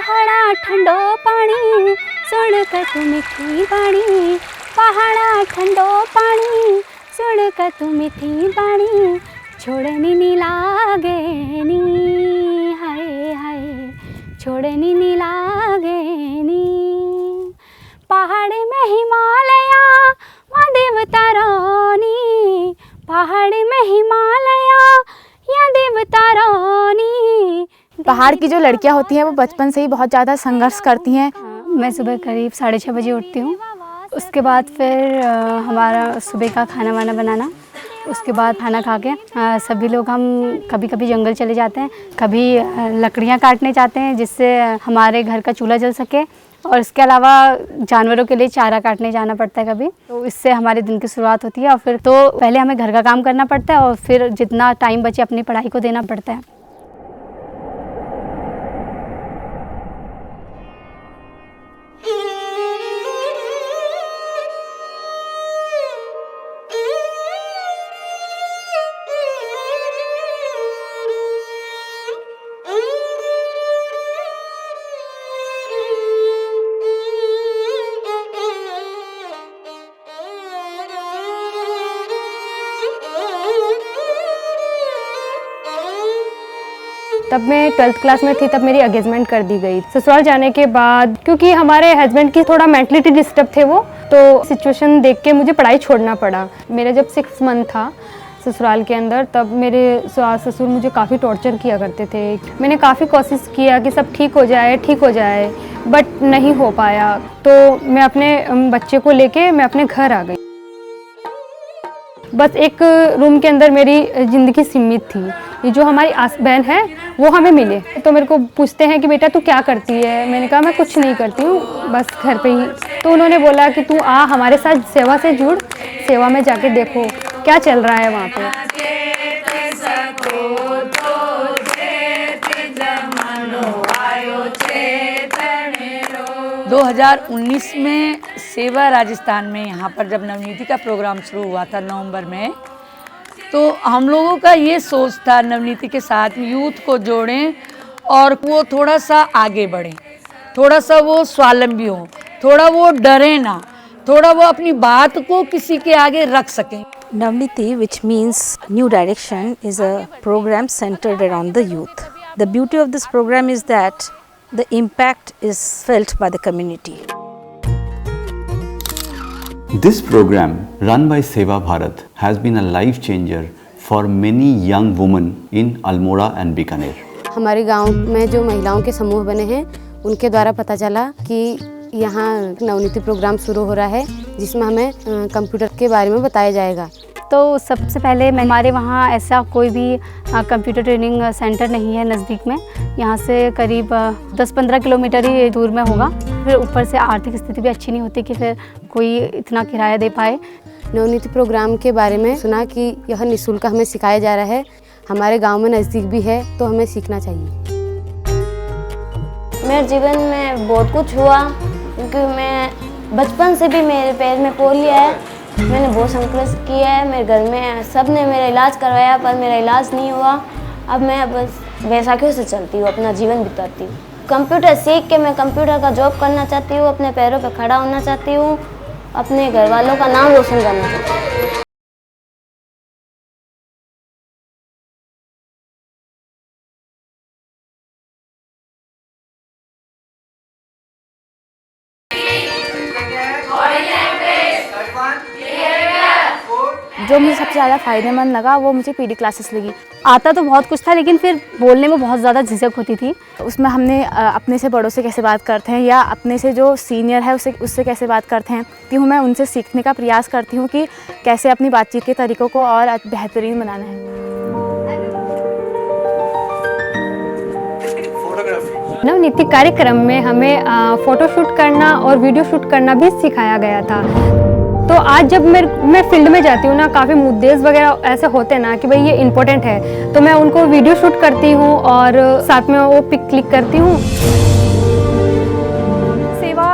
पहाड़ा ठंडो पानी सुन कर तू मीठी बाणी, पहाड़ा ठंडो पानी सुन कर तू मीठी बाणी, छोड़नी नी लागे नी, हाय हाय छोड़नी नी लागे नी। पहाड़ में हिमालया वहाँ देवता रानी, पहाड़ में हिमालया या देवता रानी। पहाड़ की जो लड़कियां होती हैं वो बचपन से ही बहुत ज़्यादा संघर्ष करती हैं। मैं सुबह करीब 6:30 बजे उठती हूँ, उसके बाद फिर हमारा सुबह का खाना वाना बनाना, उसके बाद खाना खा के सभी लोग हम कभी कभी जंगल चले जाते हैं, कभी लकड़ियाँ काटने जाते हैं जिससे हमारे घर का चूल्हा जल सके, और इसके अलावा जानवरों के लिए चारा काटने जाना पड़ता है कभी, तो इससे हमारे दिन की शुरुआत होती है। और फिर तो पहले हमें घर का काम करना पड़ता है और फिर जितना टाइम बचे अपनी पढ़ाई को देना पड़ता है। तब मैं 12th क्लास में थी, तब मेरी एंगेजमेंट कर दी गई। ससुराल जाने के बाद क्योंकि हमारे हस्बैंड की थोड़ा मेंटलिटी डिस्टर्ब थे वो, तो सिचुएशन देख के मुझे पढ़ाई छोड़ना पड़ा। मेरा जब 6 मंथ था ससुराल के अंदर, तब मेरे सास ससुर मुझे काफ़ी टॉर्चर किया करते थे। मैंने काफ़ी कोशिश किया कि सब ठीक हो जाए, बट नहीं हो पाया। तो मैं अपने बच्चे को लेके मैं अपने घर आ गई। बस एक रूम के अंदर मेरी ज़िंदगी सीमित थी। ये जो हमारी आस बहन है वो हमें मिले, तो मेरे को पूछते हैं कि बेटा तू क्या करती है। मैंने कहा मैं कुछ नहीं करती हूँ, बस घर पे ही। तो उन्होंने बोला कि तू आ हमारे साथ सेवा से जुड़, सेवा में जाके देखो क्या चल रहा है वहाँ पे। 2019 में सेवा राजस्थान में यहाँ पर जब नवनीति का प्रोग्राम शुरू हुआ था नवंबर में, तो हम लोगों का ये सोच था नवनीति के साथ यूथ को जोड़ें और वो थोड़ा सा आगे बढ़ें, थोड़ा सा वो स्वावलंबी हो, थोड़ा वो डरे ना, थोड़ा वो अपनी बात को किसी के आगे रख सकें। Navniti, which means New Direction, is a program centered around the youth. The beauty of this program is that the impact is felt by the community. This program run by Seva Bharat has been a life changer for many young women in Almora and Bikaner. हमारे गांव में जो महिलाओं के समूह बने हैं उनके द्वारा पता चला कि यहाँ नवनीति प्रोग्राम शुरू हो रहा है, जिसमें हमें कंप्यूटर के बारे में बताया जाएगा। तो सबसे पहले हमारे वहाँ ऐसा कोई भी कंप्यूटर ट्रेनिंग सेंटर नहीं है नज़दीक में। यहाँ से करीब 10-15 किलोमीटर ही दूर में होगा। फिर ऊपर से आर्थिक स्थिति भी अच्छी नहीं होती कि फिर कोई इतना किराया दे पाए। नवनीति प्रोग्राम के बारे में सुना कि यह निःशुल्क हमें सिखाया जा रहा है, हमारे गांव में नज़दीक भी है, तो हमें सीखना चाहिए। मेरे जीवन में बहुत कुछ हुआ, क्योंकि मैं बचपन से भी मेरे पैर में पोलियो है। मैंने बहुत संघर्ष किया है, मेरे घर में सब ने मेरा इलाज करवाया पर मेरा इलाज नहीं हुआ। अब मैं बस बैसाखियों से चलती हूँ, अपना जीवन बिताती हूँ। कंप्यूटर सीख के मैं कंप्यूटर का जॉब करना चाहती हूँ, अपने पैरों पर खड़ा होना चाहती हूँ, अपने घर वालों का नाम रोशन करना चाहती हूँ। जो मुझे सबसे ज़्यादा फ़ायदेमंद लगा वो मुझे पीडी क्लासेस लगी। आता तो बहुत कुछ था, लेकिन फिर बोलने में बहुत ज़्यादा झिझक होती थी। उसमें हमने अपने से बड़ों से कैसे बात करते हैं या अपने से जो सीनियर है उससे कैसे बात करते हैं, कि मैं उनसे सीखने का प्रयास करती हूँ कि कैसे अपनी बातचीत के तरीक़ों को और बेहतरीन बनाना है। नवनीति कार्यक्रम में हमें फ़ोटो शूट करना और वीडियो शूट करना भी सिखाया गया था। तो आज जब मैं फील्ड में जाती हूँ ना, काफ़ी मुद्दे वगैरह ऐसे होते हैं ना कि भाई ये इम्पोर्टेंट है, तो मैं उनको वीडियो शूट करती हूँ और साथ में वो पिक क्लिक करती हूँ। सेवा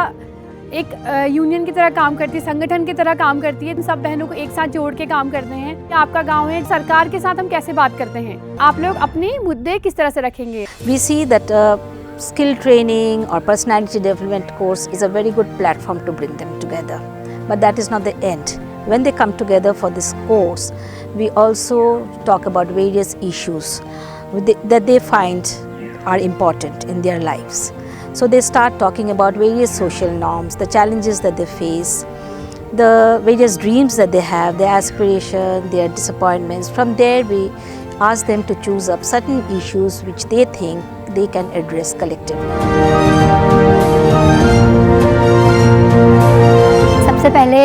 एक यूनियन की तरह काम करती है, संगठन की तरह काम करती है। सब बहनों को एक साथ जोड़ के काम करते हैं। आपका गांव है, सरकार के साथ हम कैसे बात करते हैं, आप लोग अपने मुद्दे किस तरह से रखेंगे। We see that skill training or personality development course is a very good platform to bring them together. But that is not the end. When they come together for this course, we also talk about various issues that they find are important in their lives. So they start talking about various social norms, the challenges that they face, the various dreams that they have, their aspiration, their disappointments. From there we ask them to choose up certain issues which they think they can address collectively. सबसे पहले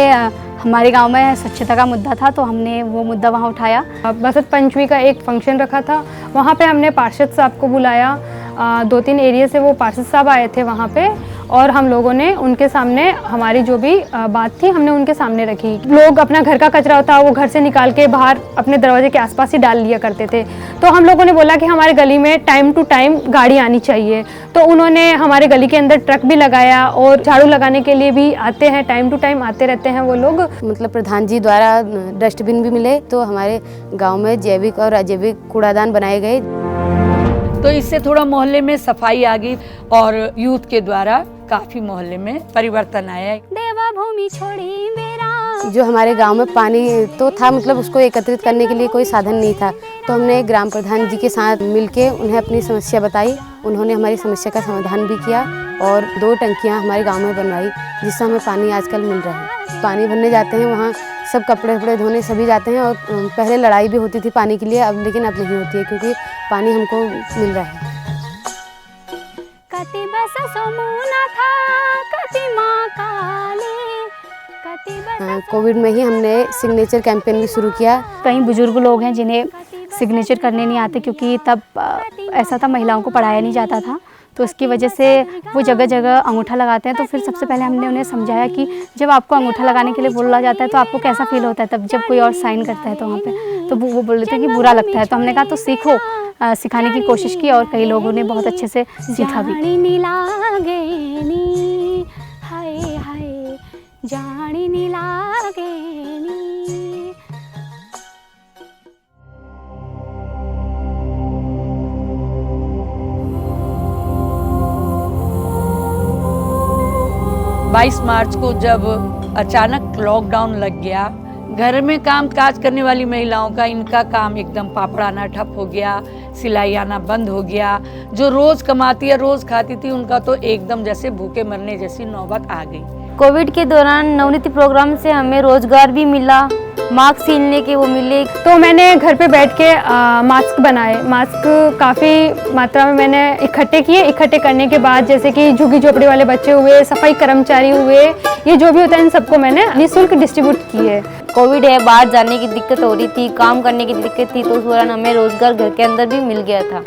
हमारे गांव में स्वच्छता का मुद्दा था, तो हमने वो मुद्दा वहाँ उठाया। बसंत पंचमी का एक फंक्शन रखा था, वहाँ पे हमने पार्षद साहब को बुलाया। 2-3 एरिया से वो पार्षद साहब आए थे वहाँ पे, और हम लोगों ने उनके सामने हमारी जो भी बात थी हमने उनके सामने रखी। लोग अपना घर का कचरा होता है वो घर से निकाल के बाहर अपने दरवाजे के आसपास ही डाल लिया करते थे, तो हम लोगों ने बोला कि हमारे गली में टाइम टू टाइम गाड़ी आनी चाहिए। तो उन्होंने हमारे गली के अंदर ट्रक भी लगाया और झाड़ू लगाने के लिए भी आते हैं, टाइम टू टाइम आते रहते हैं वो लोग। मतलब प्रधान जी द्वारा डस्टबिन भी मिले, तो हमारे गांव में जैविक और अजैविक कूड़ादान बनाए गए। तो इससे थोड़ा मोहल्ले में सफाई आ गई और यूथ के द्वारा काफी मोहल्ले में परिवर्तन आया। देवभूमि छोड़ी मेरा। जो हमारे गांव में पानी तो था, मतलब उसको एकत्रित करने के लिए कोई साधन नहीं था, तो हमने ग्राम प्रधान जी के साथ मिलके उन्हें अपनी समस्या बताई। उन्होंने हमारी समस्या का समाधान भी किया और 2 टंकियां हमारे गांव में बनवाई, जिससे हमें पानी आजकल मिल रहा है। पानी भरने जाते हैं, वहाँ सब कपड़े वपड़े धोने सभी जाते हैं, और पहले लड़ाई भी होती थी पानी के लिए, अब लेकिन अब नहीं होती है क्योंकि पानी हमको मिल रहा है। कोविड में ही हमने सिग्नेचर कैंपेन भी शुरू किया। कई बुजुर्ग लोग हैं जिन्हें सिग्नेचर करने नहीं आते, क्योंकि तब ऐसा था महिलाओं को पढ़ाया नहीं जाता था, तो इसकी वजह से वो जगह जगह अंगूठा लगाते हैं। तो फिर सबसे पहले हमने उन्हें समझाया कि जब आपको अंगूठा लगाने के लिए बोला जाता है तो आपको कैसा फील होता है तब जब कोई और साइन करता है तो वहाँ पे, तो वो बोल रहे थे कि बुरा लगता है। तो हमने कहा तो सीखो, सिखाने की कोशिश की और कई लोगों ने बहुत अच्छे से सीखा भी। बाईस मार्च को जब अचानक लॉकडाउन लग गया, घर में काम काज करने वाली महिलाओं का इनका काम एकदम पापड़ आना ठप हो गया, सिलाई आना बंद हो गया। जो रोज कमाती है रोज खाती थी, उनका तो एकदम जैसे भूखे मरने जैसी नौबत आ गई। कोविड के दौरान नवनीति प्रोग्राम से हमें रोजगार भी मिला, मास्क सिलने के वो मिले। तो मैंने घर पे बैठ के मास्क बनाए। मास्क काफ़ी मात्रा में मैंने इकट्ठे किए। इकट्ठे करने के बाद जैसे कि झुग्गी झोपड़ी वाले बच्चे हुए, सफाई कर्मचारी हुए, ये जो भी होता है इन सबको मैंने निःशुल्क डिस्ट्रीब्यूट किए। कोविड है, बाहर जाने की दिक्कत हो रही थी, काम करने की दिक्कत थी, तो उस दौरान हमें रोजगार घर के अंदर भी मिल गया था।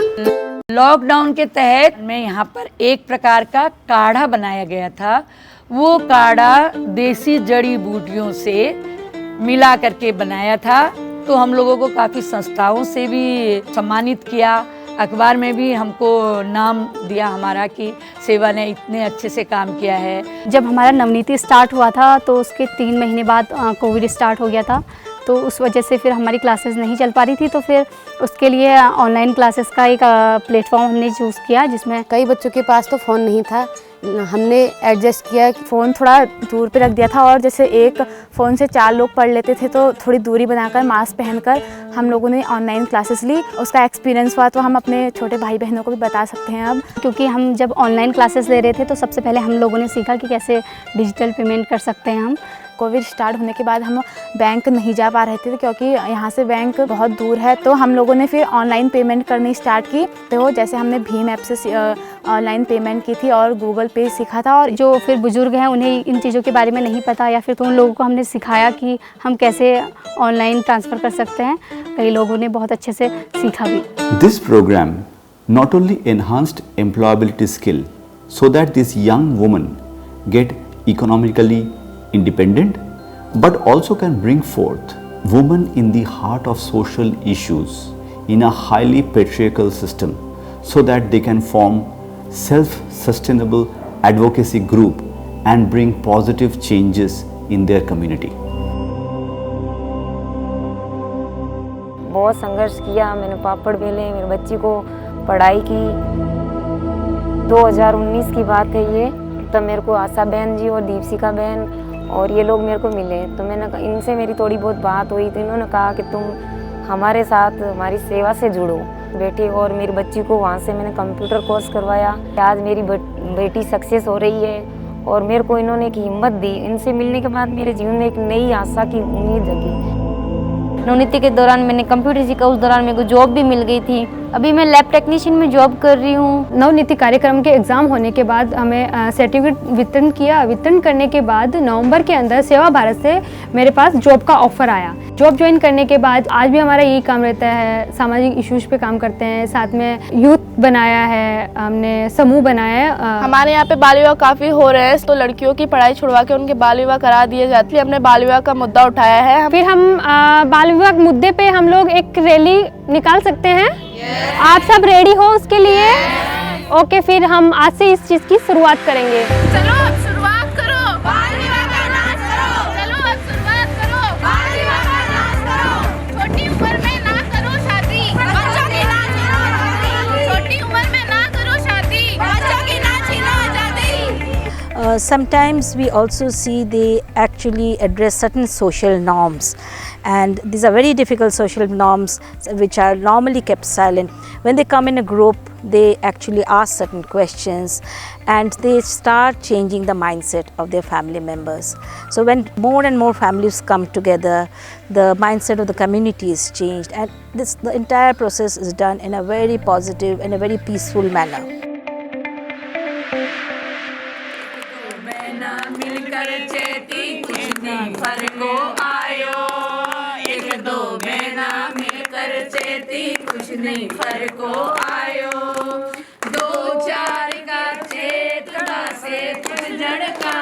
लॉकडाउन के तहत में यहाँ पर एक प्रकार का काढ़ा बनाया गया था। वो काढ़ा देसी जड़ी बूटियों से मिला करके बनाया था। तो हम लोगों को काफ़ी संस्थाओं से भी सम्मानित किया, अखबार में भी हमको नाम दिया हमारा कि सेवा ने इतने अच्छे से काम किया है। जब हमारा नवनीति स्टार्ट हुआ था तो उसके 3 महीने बाद कोविड स्टार्ट हो गया था, तो उस वजह से फिर हमारी क्लासेस नहीं चल पा रही थी। तो फिर उसके लिए ऑनलाइन क्लासेस का एक प्लेटफॉर्म हमने चूज़ किया, जिसमें कई बच्चों के पास तो फ़ोन नहीं था। हमने एडजस्ट किया कि फ़ोन थोड़ा दूर पे रख दिया था, और जैसे एक फ़ोन से 4 लोग पढ़ लेते थे, तो थोड़ी दूरी बनाकर मास्क पहनकर हम लोगों ने ऑनलाइन क्लासेस ली। उसका एक्सपीरियंस हुआ तो हम अपने छोटे भाई बहनों को भी बता सकते हैं अब। क्योंकि हम जब ऑनलाइन क्लासेस ले रहे थे तो सबसे पहले हम लोगों ने सीखा कि कैसे डिजिटल पेमेंट कर सकते हैं हम। कोविड स्टार्ट होने के बाद हम बैंक नहीं जा पा रहे थे, क्योंकि यहाँ से बैंक बहुत दूर है, तो हम लोगों ने फिर ऑनलाइन पेमेंट करनी स्टार्ट की। तो जैसे हमने भीम ऐप से ऑनलाइन पेमेंट की थी और गूगल पे सीखा था। और जो फिर बुजुर्ग हैं उन्हें इन चीज़ों के बारे में नहीं पता, या फिर तो उन लोगों को हमने सिखाया कि हम कैसे ऑनलाइन ट्रांसफ़र कर सकते हैं। कई लोगों ने बहुत अच्छे से सीखा भी। This program not only enhanced employability skill so that these young women get economically independent, but also can bring forth women in the heart of social issues in a highly patriarchal system, so that they can form self-sustainable advocacy group and bring positive changes in their community. बहुत संघर्ष किया, मैंने पापड़ बेले, मेरी बच्ची को पढ़ाई की। 2019 की बात है ये, तब मेरे को आशा बहन जी और दीपशिका बहन और ये लोग मेरे को मिले। तो मैंने इनसे मेरी थोड़ी बहुत बात हुई, तो इन्होंने कहा कि तुम हमारे साथ हमारी सेवा से जुड़ो बेटी। और मेरी बच्ची को वहाँ से मैंने कंप्यूटर कोर्स करवाया। आज मेरी बेटी सक्सेस हो रही है और मेरे को इन्होंने एक हिम्मत दी। इनसे मिलने के बाद मेरे जीवन में एक नई आशा की उम्मीद जगी। नवनीति के दौरान मैंने कंप्यूटर सीखा, उस दौरान मेरे को जॉब भी मिल गई थी। अभी मैं लैब टेक्नीशियन में जॉब कर रही हूँ। नवनीति कार्यक्रम के एग्ज़ाम होने के बाद हमें सर्टिफिकेट वितरण किया। वितरण करने के बाद नवंबर के अंदर सेवा भारत से मेरे पास जॉब का ऑफ़र आया। जॉब ज्वाइन करने के बाद आज भी हमारा यही काम रहता है, सामाजिक इश्यूज पे काम करते हैं। साथ में यूथ बनाया है, हमने समूह बनाया है। हमारे यहाँ पे बाल विवाह काफ़ी हो रहे हैं, तो लड़कियों की पढ़ाई छुड़वा के उनके बाल विवाह करा दिए जाते हैं। हमने बाल विवाह का मुद्दा उठाया है। फिर हम बाल विवाह मुद्दे पे हम लोग एक रैली निकाल सकते हैं। आप सब रेडी हो उसके लिए? ओके, फिर हम आज से इस चीज़ की शुरुआत करेंगे। चलो अब शुरुआत करो, बाल विवाह का नाश करो। चलो अब शुरुआत करो, बाल विवाह का नाश करो। छोटी उम्र में ना करो शादी, बच्चों की ना छीनो आज़ादी। छोटी उम्र में ना करो शादी, बच्चों की ना छीनो आज़ादी। Sometimes we also see they actually address certain social norms, and these are very difficult social norms which are normally kept silent. When they come in a group, they actually ask certain questions and they start changing the mindset of their family members. So when more and more families come together, the mindset of the community is changed, and the entire process is done in a very positive and a very peaceful manner. मिलकर चेती कुछ नहीं फर्को आयो, एक दो बहना मिलकर चेती कुछ नहीं फर्को आयो। दो चार का चेतना से कुछ जड़ का